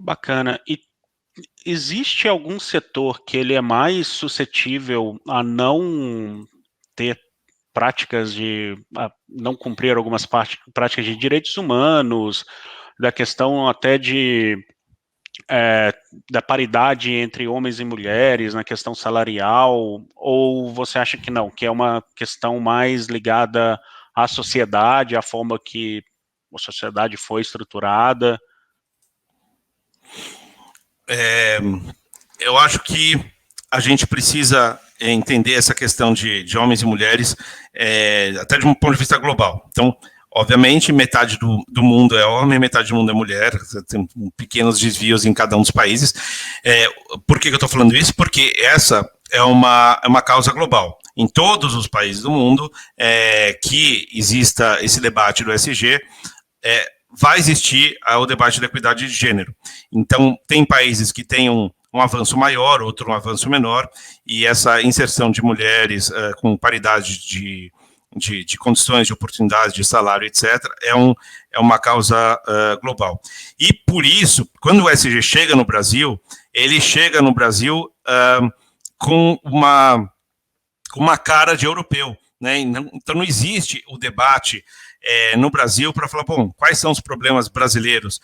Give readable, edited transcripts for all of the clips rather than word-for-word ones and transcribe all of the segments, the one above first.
Bacana. E existe algum setor que ele é mais suscetível a não ter práticas a não cumprir algumas práticas de direitos humanos, da questão até da paridade entre homens e mulheres, na questão salarial, ou você acha que não, que é uma questão mais ligada à sociedade, à forma que a sociedade foi estruturada? Eu acho que a gente precisa entender essa questão de homens e mulheres, até de um ponto de vista global. Então, obviamente, metade do mundo é homem, metade do mundo é mulher, tem pequenos desvios em cada um dos países. Por que eu estou falando isso? Porque essa é uma causa global. Em todos os países do mundo, que exista esse debate do ESG, vai existir o debate da equidade de gênero. Então, tem países que têm um avanço maior, outro um avanço menor, e essa inserção de mulheres com paridade de condições, de oportunidades, de salário, etc., é uma causa global. E, por isso, quando o ESG chega no Brasil, ele chega no Brasil com uma cara de europeu, né? Então, não existe o debate no Brasil para falar, bom, quais são os problemas brasileiros?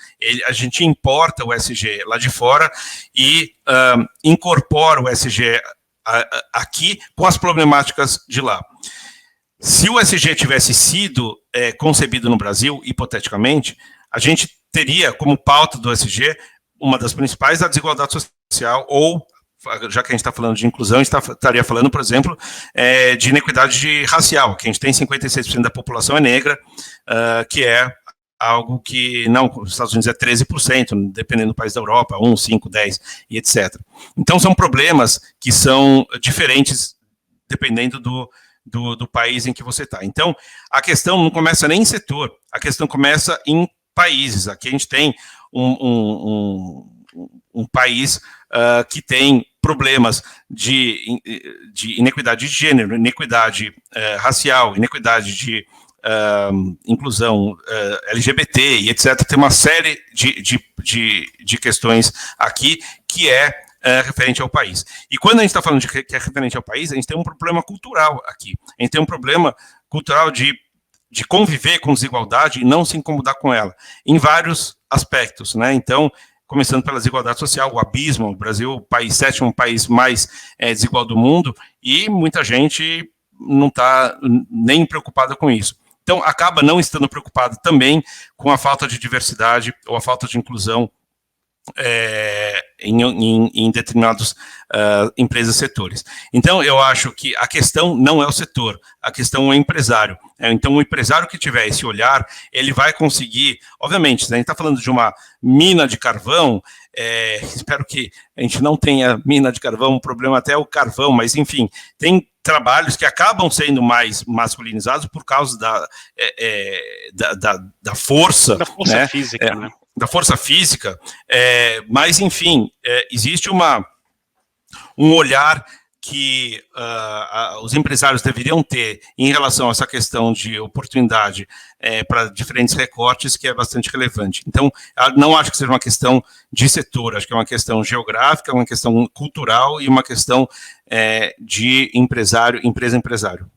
A gente importa o ESG lá de fora e incorpora o ESG aqui com as problemáticas de lá. Se o ESG tivesse sido concebido no Brasil, hipoteticamente, a gente teria como pauta do ESG uma das principais a desigualdade social, ou, já que a gente está falando de inclusão, a gente estaria falando, por exemplo, de inequidade racial, que a gente tem 56% da população é negra, que é algo que, não, nos Estados Unidos é 13%, dependendo do país da Europa, 1, 5, 10 e etc. Então, são problemas que são diferentes dependendo do país em que você está. Então, a questão não começa nem em setor, a questão começa em países. Aqui a gente tem um país que tem problemas de inequidade de gênero, inequidade racial, inequidade de inclusão LGBT e etc. Tem uma série de questões aqui que referente ao país. E quando a gente está falando de que é referente ao país, a gente tem um problema cultural aqui. A gente tem um problema cultural de conviver com desigualdade e não se incomodar com ela, em vários aspectos, né? Então, começando pela desigualdade social, o abismo, o Brasil, sétimo país mais desigual do mundo, e muita gente não está nem preocupada com isso. Então, acaba não estando preocupado também com a falta de diversidade ou a falta de inclusão em determinadas empresas, setores. Então, eu acho que a questão não é o setor, a questão é o empresário. Então, o empresário que tiver esse olhar, ele vai conseguir, obviamente, né, a gente está falando de uma mina de carvão, espero que a gente não tenha mina de carvão, um problema até o carvão, mas, enfim, tem trabalhos que acabam sendo mais masculinizados por causa da força. Da força, né, física, né? Da força física, mas, enfim, existe um olhar que os empresários deveriam ter em relação a essa questão de oportunidade para diferentes recortes, que é bastante relevante. Então, não acho que seja uma questão de setor, acho que é uma questão geográfica, uma questão cultural e uma questão de empresário, empresa-empresário.